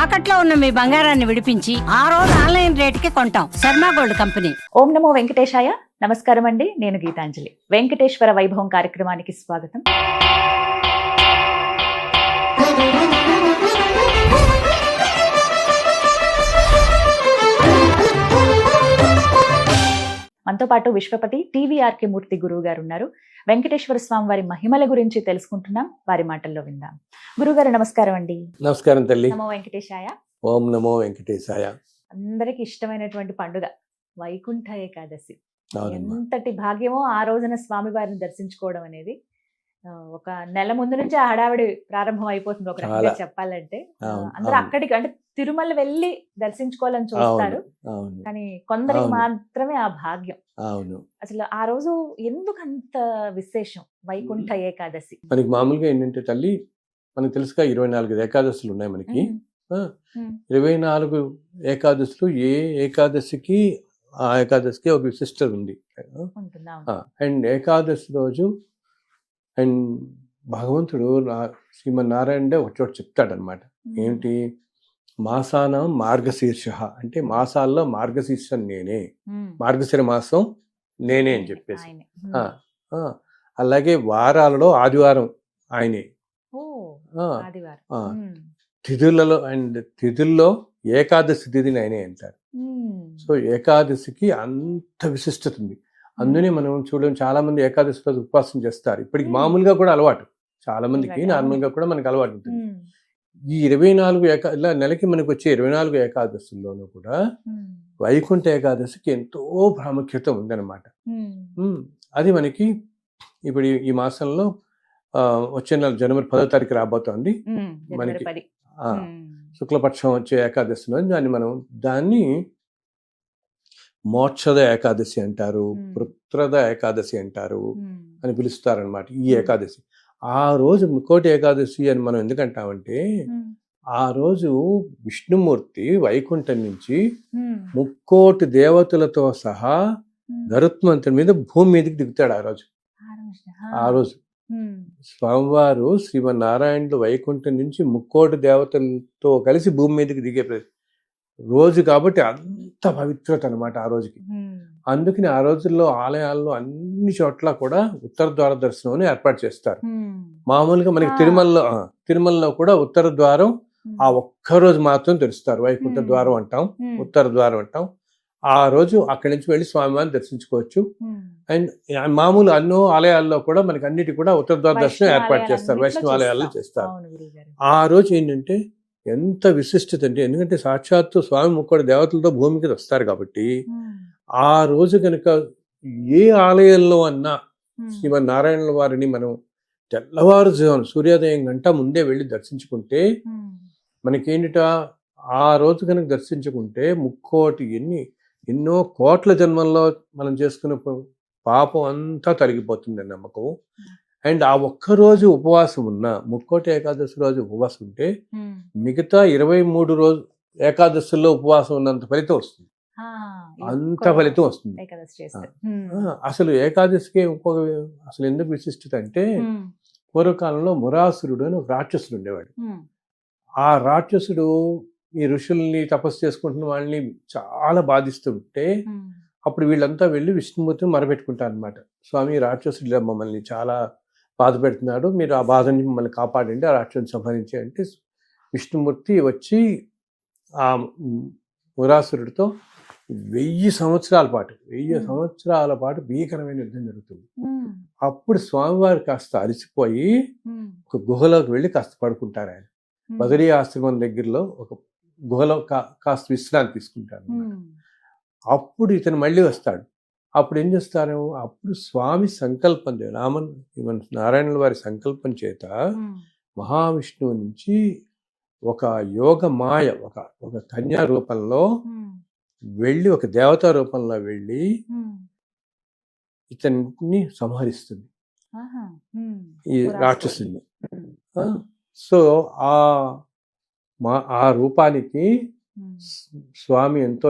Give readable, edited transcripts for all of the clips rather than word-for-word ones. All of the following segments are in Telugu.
తాకట్లో ఉన్న మీ బంగారాన్ని విడిపించి ఆ రోజు ఆన్లైన్ రేటుకి కొంటాం. Sharma gold company. ఓం నమో వెంకటేశాయ. నమస్కారం అండి, నేను గీతాంజలి. వెంకటేశ్వర వైభవం కార్యక్రమానికి స్వాగతం. మనతో పాటు విశ్వపతి టీవీఆర్కే మూర్తి గురువు గారు ఉన్నారు. వెంకటేశ్వర స్వామి వారి మహిమల గురించి తెలుసుకుంటున్నాం, వారి మాటల్లో విందాం. గురుగారు నమస్కారం అండి. నమస్కారం తల్లి. నమో వెంకటేశాయ. ఓం నమో వెంకటేశాయ. అందరికి ఇష్టమైనటువంటి పండుగ వైకుంఠ ఏకాదశి. అవునమ్మా. ఎంతటి భాగ్యమో ఆ రోజున స్వామి వారిని దర్శించుకోవడం అనేది. ఒక నెల ముందు నుంచి ఆ హడావిడి ప్రారంభం అయిపోతుంది ఒక రకంగా చాలా. చెప్పాలంటే. అవును, అందరూ అవును. అక్కడికి అంటే తిరుమల వెళ్ళి దర్శించుకోవాలని చూస్తారు, అవును, కానీ కొందరికి అవును. మాత్రమే ఆ భాగ్యం. అవును. అసలు ఆ రోజు ఎందుకు అంత విశేషం వైకుంఠ ఏకాదశి? మనకి మామూలుగా ఏంటంటే తల్లి, మనకు తెలుసుగా 24 ఏకాదశులు ఉన్నాయి మనకి. ఆ, 24 ఏకాదశులు ఏ ఏకాదశికి ఆ ఏకాదశికి ఒక విశిష్టత ఉంది. ఉంటుందా? అండ్ ఏకాదశి రోజు అండ్ భగవంతుడు శ్రీమన్నారాయణ ఒక చోట చెప్తాడనమాట. ఏమిటి? మాసానం మార్గశీర్ష అంటే మాసాల్లో మార్గశీర్షం నేనే, మార్గశిర మాసం నేనే అని చెప్పేసి. ఆయనే. ఆ, ఆ, అలాగే వారాలలో ఆదివారం ఆయనే. ఓ, ఆ, ఆదివారం. ఆ, తిథులలో అండ్ తిథుల్లో ఏకాదశి తిథిని ఆయనే అంటారు. సో ఏకాదశికి అంత విశిష్టత ఉంది. అందునే మనం చూడడం, చాలా మంది ఏకాదశి రోజు ఉపవాసం చేస్తారు. ఇప్పటికి మామూలుగా కూడా అలవాటు, చాలా మందికి నార్మల్గా కూడా మనకి అలవాటు ఉంటుంది. ఈ 24 ఇలా నెలకి మనకు వచ్చే 24 ఏకాదశుల్లోనూ కూడా వైకుంఠ ఏకాదశికి ఎంతో ప్రాముఖ్యత ఉందన్నమాట. అది మనకి ఇప్పుడు ఈ మాసంలో వచ్చే నెల జనవరి 10వ తారీఖు రాబోతోంది మనకి. శుక్లపక్షం వచ్చే ఏకాదశిలో దాన్ని మోక్షద ఏకాదశి అంటారు, పుత్ರದ ఏకాదశి అంటారు అని పిలుస్తారనమాట. ఈ ఏకాదశి ఆ రోజు ముక్కోటి ఏకాదశి అని మనం ఎందుకంటామంటే, ఆ రోజు విష్ణుమూర్తి వైకుంఠం నుంచి 3,000,000 దేవతలతో సహా గరుత్మంతుడి మీద భూమి మీదకి దిగుతాడు ఆ రోజు. స్వామివారు శ్రీమన్నారాయణుడు వైకుంఠం నుంచి 3,000,000 దేవతలతో కలిసి భూమి మీదకి దిగే రోజు కాబట్టి అంత పవిత్రత అనమాట ఆ రోజుకి. అందుకని ఆ రోజుల్లో ఆలయాల్లో అన్ని చోట్ల కూడా ఉత్తర ద్వార దర్శనం అని ఏర్పాటు చేస్తారు. మామూలుగా మనకి తిరుమలలో కూడా ఉత్తర ద్వారం ఆ ఒక్కరోజు మాత్రం తెరుస్తారు. వైకుంఠ ద్వారం అంటాం, ఉత్తర ద్వారం అంటాం. ఆ రోజు అక్కడి నుంచి వెళ్ళి స్వామివారిని దర్శించుకోవచ్చు. అండ్ మామూలు అన్నో ఆలయాల్లో కూడా మనకి అన్నిటి కూడా ఉత్తర ద్వార దర్శనం ఏర్పాటు చేస్తారు, వైష్ణవ ఆలయాల్లో చేస్తారు. ఆ రోజు ఏంటంటే ఎంత విశిష్టత అంటే, ఎందుకంటే సాక్షాత్తు స్వామి 3,000,000 దేవతలతో భూమికి వస్తారు కాబట్టి ఆ రోజు కనుక ఏ ఆలయంలో అన్నా శ్రీమన్నారాయణుల వారిని మనం తెల్లవారుజామున సూర్యోదయం గంట ముందే వెళ్ళి దర్శించుకుంటే మనకేంటిట, ఆ రోజు కనుక దర్శించుకుంటే ఎన్నో కోట్ల జన్మల్లో మనం చేసుకున్న పాపం అంతా తరిగిపోతుందని నమ్మకం. అండ్ ఆ ఒక్కరోజు ఉపవాసం ఉన్న ముక్కోటి ఏకాదశి రోజు ఉపవాసం ఉంటే మిగతా 23 రోజు ఏకాదశుల్లో ఉపవాసం ఉన్నంత ఫలితం వస్తుంది, అంత ఫలితం వస్తుంది. అసలు ఏకాదశికి అసలు ఎందుకు విశిష్టత అంటే, పూర్వకాలంలో మురాసురుడు అని ఒక రాక్షసుడు ఉండేవాడు. ఆ రాక్షసుడు ఈ ఋషుల్ని తపస్సు చేసుకుంటున్న వాళ్ళని చాలా బాధిస్తుంటే అప్పుడు వీళ్ళంతా వెళ్ళి విష్ణుమూర్తిని మరపెట్టుకుంటారు అనమాట. స్వామి, రాక్షసుడు మమ్మల్ని చాలా బాధ పెడుతున్నాడు, మీరు ఆ బాధ నుంచి మమ్మల్ని కాపాడండి, ఆ రాక్షసుని సంహరించి అంటే విష్ణుమూర్తి వచ్చి ఆ మురాసురుడితో 1000 సంవత్సరాల పాటు భీకరమైన యుద్ధం జరుగుతుంది. అప్పుడు స్వామివారు కాస్త అలసిపోయి ఒక గుహలోకి వెళ్ళి కాస్త పడుకుంటారు. ఆయన బదరీ ఆశ్రమం దగ్గరలో ఒక గుహలో కాస్త విశ్రాంతి తీసుకుంటారు. అప్పుడు ఇతను మళ్ళీ వస్తాడు. అప్పుడు ఏం చేస్తారు, అప్పుడు స్వామి సంకల్పం నారాయణుల వారి సంకల్పం చేత మహావిష్ణువు నుంచి ఒక యోగ మాయ, ఒక కన్యా రూపంలో వెళ్ళి, ఒక దేవతా రూపంలో వెళ్ళి ఇతన్ని సంహరిస్తుంది, ఈ రాక్షసుని. సో ఆ రూపానికి స్వామి ఎంతో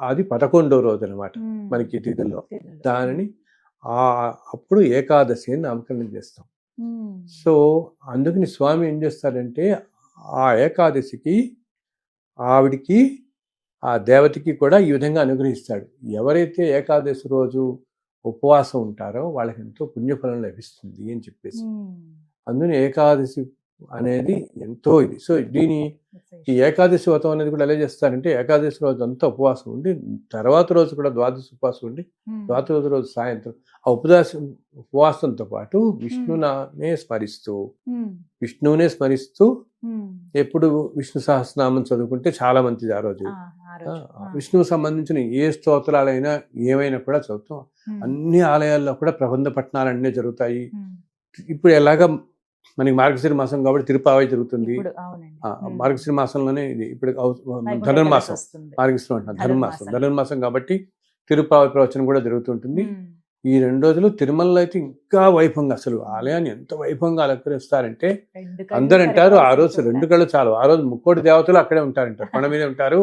అది 11వ రోజు అనమాట మనకి తిథిలో. దానిని అప్పుడు ఏకాదశి అని నామకరణం చేస్తాం. సో అందుకని స్వామి ఏం చేస్తారంటే, ఆ ఏకాదశికి ఆవిడికి ఆ దేవతకి కూడా ఈ విధంగా అనుగ్రహిస్తాడు. ఎవరైతే ఏకాదశి రోజు ఉపవాసం ఉంటారో వాళ్ళకి ఎంతో పుణ్యఫలం లభిస్తుంది అని చెప్పేసి. అందుకని ఏకాదశి అనేది ఎంతో ఇది. సో ఈ ఏకాదశి వ్రతం అనేది కూడా ఎలా చేస్తారంటే ఏకాదశి రోజు అంతా ఉపవాసం ఉండి తర్వాత రోజు కూడా ద్వాదశి ఉపవాసం ఉండి ద్వాదశి రోజు సాయంత్రం ఆ ఉపవాసంతో పాటు విష్ణువునే స్మరిస్తూ ఎప్పుడు విష్ణు సహస్రనామం చదువుకుంటే చాలా మంచిది ఆ రోజు. విష్ణువు సంబంధించిన ఏ స్తోత్రాలైనా ఏమైనా కూడా చదువుతాం. అన్ని ఆలయాల్లో కూడా ప్రబంధ పఠనాలన్నీ జరుగుతాయి. ఇప్పుడు ఎలాగా మనకి మార్గశిర మాసం కాబట్టి తిరుపావై జరుగుతుంది. మార్గశిర మాసంలోనే ఇది ఇప్పుడు ధనుర్మాసం, మార్గశిరం అంటున్నాం, ధనుర్మాసం కాబట్టి తిరుపావై ప్రవచనం కూడా జరుగుతుంటుంది. ఈ 2 రోజులు తిరుమలలో అయితే ఇంకా వైభవంగా, అసలు ఆలయాన్ని ఎంత వైభవంగా అలంకరిస్తారంటే అందరు అంటారు ఆ రోజు 2 కళ్ళు చాలు. ఆ రోజు ముక్కోటి దేవతలు అక్కడే ఉంటారంటారు, కొండ మీదే ఉంటారు.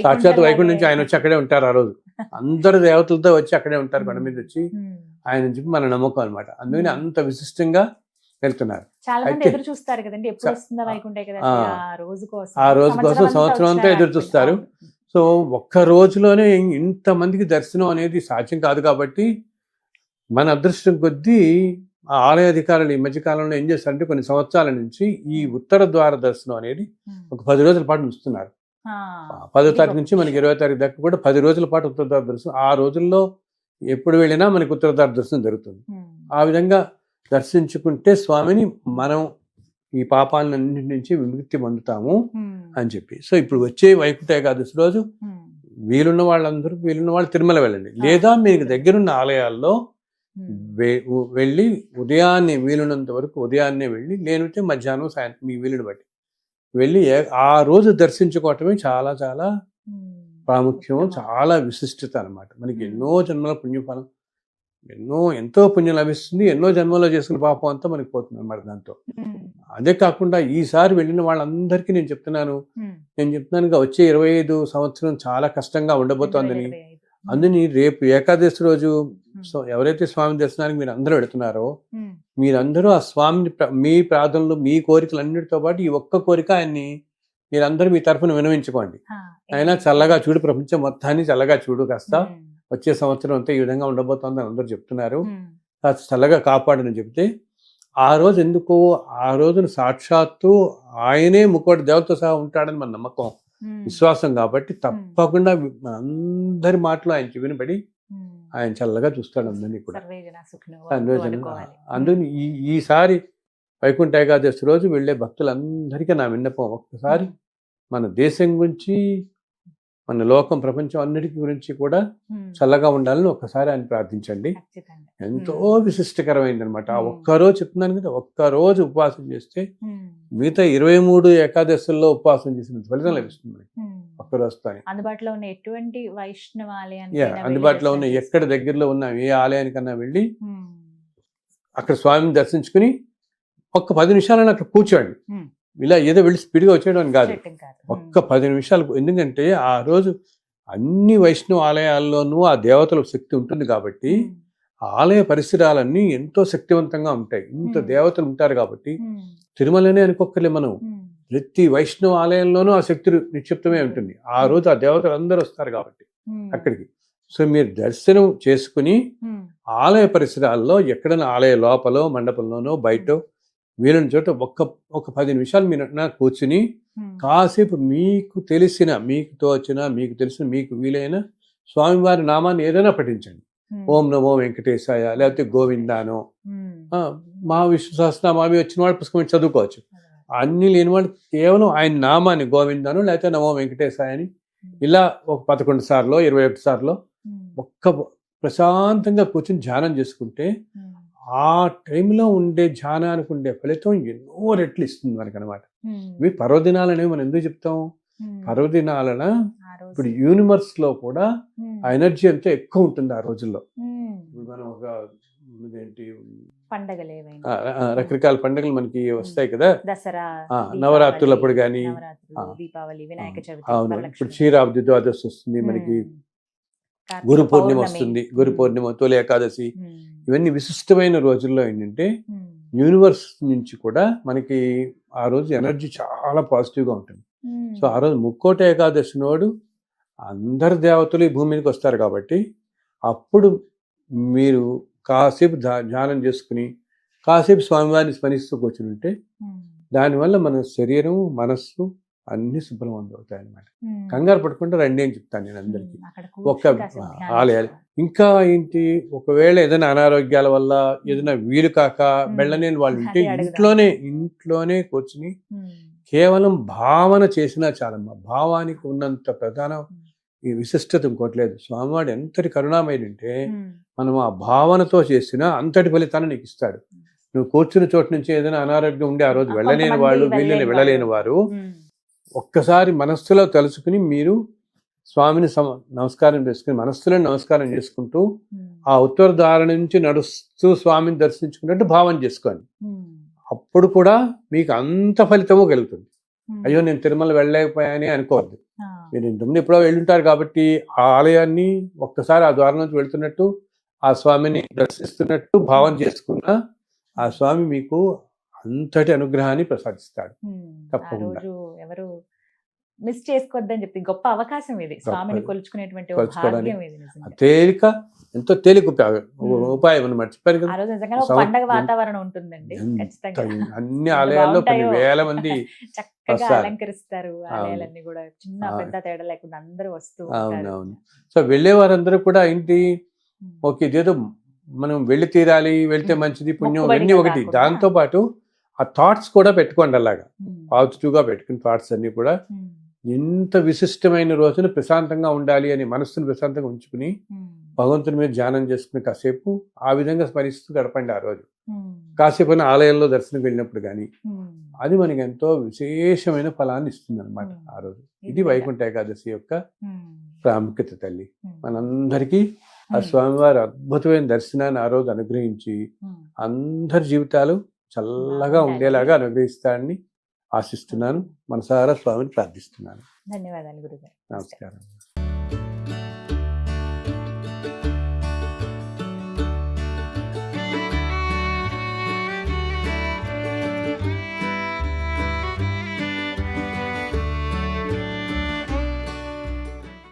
సాక్షాత్ వైకుంఠం నుంచి ఆయన వచ్చి అక్కడే ఉంటారు. ఆ రోజు అందరు దేవతలతో వచ్చి అక్కడే ఉంటారు, కొండ మీద వచ్చి ఆయన చెప్పి మన నమ్మకం అనమాట. అందుకని అంత విశిష్టంగా వెళ్తున్నారు. ఆ రోజు కోసం సంవత్సరం అంతా ఎదురు చూస్తారు. సో ఒక్క రోజులోనే ఇంతమందికి దర్శనం అనేది సాధ్యం కాదు కాబట్టి మన అదృష్టం కొద్దీ ఆ ఆలయ అధికారులు ఈ మధ్యకాలంలో ఏం చేస్తారంటే కొన్ని సంవత్సరాల నుంచి ఈ ఉత్తర ద్వార దర్శనం అనేది ఒక 10 రోజుల పాటు ఉంచుతున్నారు. 10వ తారీఖు నుంచి మనకి 20వ తారీఖు దాకా కూడా 10 రోజుల పాటు ఉత్తర ద్వార దర్శనం. ఆ రోజుల్లో ఎప్పుడు వెళ్ళినా మనకి ఉత్తర ద్వార దర్శనం జరుగుతుంది. ఆ విధంగా దర్శించుకుంటే స్వామిని మనం ఈ పాపాలన్నింటి నుంచి విముక్తి పొందుతాము అని చెప్పి. సో ఇప్పుడు వచ్చే వైకుంఠ ఏకాదశి రోజు వీలున్న వాళ్ళు తిరుమల వెళ్ళండి, లేదా మీకు దగ్గరున్న ఆలయాల్లో వెళ్ళి ఉదయాన్నే వీలున్నంత వరకు ఉదయాన్నే వెళ్ళి, లేనంటే మధ్యాహ్నం సాయంత్రం మీ వీలుని బట్టి వెళ్ళి ఆ రోజు దర్శించుకోవటమే చాలా చాలా ప్రాముఖ్యం, చాలా విశిష్టత అనమాట. మనకి ఎన్నో జన్మల పుణ్యఫలం, ఎంతో పుణ్యం లభిస్తుంది. ఎన్నో జన్మలో చేసుకున్న పాపం అంతా మనకి పోతుంది అన్నమాట దాంతో. అదే కాకుండా ఈసారి వెళ్ళిన వాళ్ళందరికీ నేను చెప్తున్నాను వచ్చే 25 సంవత్సరం చాలా కష్టంగా ఉండబోతోందని. అందుని రేపు ఏకాదశి రోజు ఎవరైతే స్వామి దర్శనానికి మీరు అందరూ వెళుతున్నారో మీరందరూ ఆ స్వామిని మీ ప్రార్థనలు మీ కోరికలన్నిటితో పాటు ఈ ఒక్క కోరిక ఆయన్ని మీరందరూ మీ తరఫున వినవించుకోండి. ఆయన చల్లగా చూడు, ప్రపంచం మొత్తాన్ని చల్లగా చూడు, కాస్త వచ్చే సంవత్సరం అంతా ఈ విధంగా ఉండబోతోందని అందరూ చెప్తున్నారు, కాస్త చల్లగా కాపాడని చెప్తే ఆ రోజు ఎందుకో ఆ రోజున సాక్షాత్తు ఆయనే ముక్కోటి దేవతతో సహా ఉంటాడని మన నమ్మకం, విశ్వాసం కాబట్టి తప్పకుండా అందరి మాటలు ఆయన వినబడి ఆయన చల్లగా చూస్తాడు అందరినీ కూడా. అందుకని ఈసారి వైకుంఠ ఏకాదశి రోజు వెళ్ళే భక్తులందరికీ నా విన్నపం, ఒక్కసారి మన దేశం గురించి, మన లోకం, ప్రపంచం అన్నిటికీ గురించి కూడా చల్లగా ఉండాలని ఒక్కసారి ఆయన ప్రార్థించండి. ఎంతో విశిష్టకరమైంది అనమాట. ఆ ఒక్కరోజు చెప్తున్నాను కదా, ఒక్కరోజు ఉపవాసం చేస్తే మిగతా 23 ఏకాదశుల్లో ఉపవాసం చేసిన ఫలితం లభిస్తుంది ఒక్కరోజుతో. అందుబాటులో ఉన్న ఎటువంటి వైష్ణవ అందుబాటులో ఉన్న ఎక్కడ దగ్గరలో ఉన్న ఏ ఆలయానికన్నా వెళ్ళి అక్కడ స్వామిని దర్శించుకుని ఒక్క 10 నిమిషాలని అక్కడ కూర్చోండి. ఇలా ఏదో వెళ్ళి స్పీడ్గా వచ్చేయడం కాదు, ఒక్క 10 నిమిషాలు. ఎందుకంటే ఆ రోజు అన్ని వైష్ణవ ఆలయాల్లోనూ ఆ దేవతల శక్తి ఉంటుంది కాబట్టి ఆలయ పరిసరాలన్నీ ఎంతో శక్తివంతంగా ఉంటాయి. ఇంత దేవతలు ఉంటారు కాబట్టి తిరుమలనే అనుకోక్కర్లే, మనం ప్రతి వైష్ణవ ఆలయంలోనూ ఆ శక్తి నిక్షిప్తమే ఉంటుంది. ఆ రోజు ఆ దేవతలు అందరూ వస్తారు కాబట్టి అక్కడికి. సో మీరు దర్శనం చేసుకుని ఆలయ పరిసరాల్లో ఎక్కడైనా ఆలయ లోపల మండపంలోనో బయట వీలైన చోట ఒక 10 నిమిషాలు మీరు కూర్చుని కాసేపు మీకు తెలిసిన, మీకు తోచిన, మీకు తెలిసిన, మీకు వీలైన స్వామివారి నామాన్ని ఏదైనా పఠించండి. ఓం నమో వెంకటేశాయ, లేకపోతే గోవిందానో, మా విష్ణు సహస్రనామావి వచ్చిన వాళ్ళు పుస్తకం చదువుకోవచ్చు. అన్ని లేని వాళ్ళు కేవలం ఆయన నామాన్ని గోవిందానో లేకపోతే నమో వెంకటేశాయ అని ఇలా ఒక 11 సార్లు 21 సార్లు ఒక్క ప్రశాంతంగా కూర్చొని ధ్యానం చేసుకుంటే ఆ టైంలో ఉండే ధ్యానానికి ఉండే ఫలితం ఎన్నో రెట్లు ఇస్తుంది మనకి అనమాట. ఇవి పర్వదినాలనేవి మనం ఎందుకు చెప్తాం, పర్వదినాలన ఇప్పుడు యూనివర్స్ లో కూడా ఆ ఎనర్జీ అంతా ఎక్కువ ఉంటుంది ఆ రోజుల్లో. మనం ఒక రకరకాల పండుగలు మనకి వస్తాయి కదా, నవరాత్రులప్పుడు కానీ, అవును ఇప్పుడు క్షీరాబ్ది ద్వాదశి వస్తుంది, మనకి గురు పూర్ణిమ వస్తుంది, గురు పూర్ణిమ, తొలి ఏకాదశి, ఇవన్నీ విశిష్టమైన రోజుల్లో ఏంటంటే యూనివర్స్ నుంచి కూడా మనకి ఆ రోజు ఎనర్జీ చాలా పాజిటివ్గా ఉంటుంది. సో ఆ రోజు ముక్కోటి ఏకాదశి నాడు అందరు దేవతలు ఈ భూమి మీదకి వస్తారు కాబట్టి అప్పుడు మీరు కాసేపు ధ్యానం చేసుకుని కాసేపు స్వామివారిని స్మరిస్తూ కూర్చుని ఉంటే దానివల్ల మన శరీరం మనస్సు అన్ని శుభ్రవంతం అవుతాయి అన్నమాట. కంగారు పడకుండా రండి అని చెప్తాను నేను అందరికీ. ఒక ఆలయాలు ఇంకా ఏంటి, ఒకవేళ ఏదైనా అనారోగ్యాల వల్ల ఏదైనా వీలు కాక వెళ్ళలేని వాళ్ళు ఉంటే ఇంట్లోనే కూర్చుని కేవలం భావన చేసినా చాలమ్మా. భావానికి ఉన్నంత ప్రధాన ఈ విశిష్టత ఇంకోటి లేదు. స్వామివాడు ఎంతటి కరుణామయుడంటే మనం ఆ భావనతో చేసినా అంతటి ఫలితాన్ని నీకు ఇస్తాడు. నువ్వు కూర్చున్న చోటు నుంచి ఏదైనా అనారోగ్యం ఉండి ఆ రోజు వెళ్ళలేని వాళ్ళు, వీళ్ళని వెళ్ళలేని వారు ఒక్కసారి మనస్సులో తలుచుకుని మీరు స్వామిని నమస్కారం చేసుకుని మనస్సులో నమస్కారం చేసుకుంటూ ఆ ఉత్తర ద్వార నుంచి నడుస్తూ స్వామిని దర్శించుకున్నట్టు భావన చేసుకోండి. అప్పుడు కూడా మీకు అంత ఫలితము కలుగుతుంది. అయ్యో నేను తిరుమల వెళ్ళలేకపోయాని అనుకోవద్దు. మీరు ఇంతకుముందు ఎప్పుడో వెళ్ళుంటారు కాబట్టి ఆ ఆలయాన్ని ఒక్కసారి ఆ ద్వారం నుంచి వెళ్తున్నట్టు ఆ స్వామిని దర్శిస్తున్నట్టు భావన చేసుకున్నా ఆ స్వామి మీకు అంతటి అనుగ్రహాన్ని ప్రసాదిస్తాడు. తప్పకుండా ఎవరు మిస్ చేసుకోవద్దని చెప్పి గొప్ప అవకాశం ఇది, స్వామిని కొలుచుకునేటువంటి భాగ్యం ఇది. తేలిక, ఎంతో తేలిక ఉపాయం అన్నమాట. చెప్పారు కదా, ఆ రోజు నిజంగా పండగ వాతావరణం ఉంటుందండి. అన్ని ఆలయాల్లో కొన్ని వేల మంది చక్కగా అలంకరిస్తారు ఆలయాలన్నీ కూడా, చిన్న పెద్ద తేడా లేకుండా అందరూ వస్తూ. అవునవును. సో వెళ్ళే వారందరూ కూడా ఏంటి, ఓకే ఇదేదో మనం వెళ్ళి తీరాలి, వెళ్తే మంచిది పుణ్యం అన్నీ ఒకటి. దాంతో పాటు ఆ థాట్స్ కూడా పెట్టుకోండి, అలాగా పాజిటివ్గా పెట్టుకుని థాట్స్ అన్ని కూడా ఎంత విశిష్టమైన రోజున ప్రశాంతంగా ఉండాలి అని మనస్సును ప్రశాంతంగా ఉంచుకుని భగవంతుని మీద ధ్యానం చేసుకుని కాసేపు ఆ విధంగా స్మరిస్తూ గడపండి ఆ రోజు. కాసేపు ఆలయంలో దర్శనం వెళ్ళినప్పుడు కానీ అది మనకి ఎంతో విశేషమైన ఫలాన్ని ఇస్తుంది అనమాట ఆ రోజు. ఇది వైకుంఠ ఏకాదశి యొక్క ప్రాముఖ్యత తల్లి. మనందరికీ ఆ స్వామివారి అద్భుతమైన దర్శనాన్ని ఆ రోజు అనుగ్రహించి అందరి జీవితాలు చల్లగా ఉండేలాగా అనుగ్రహిస్తాడని ఆశిస్తున్నాను. మనసారా స్వామిని ప్రార్థిస్తున్నాను. ధన్యవాదాలు గురుగారు. నమస్కారం.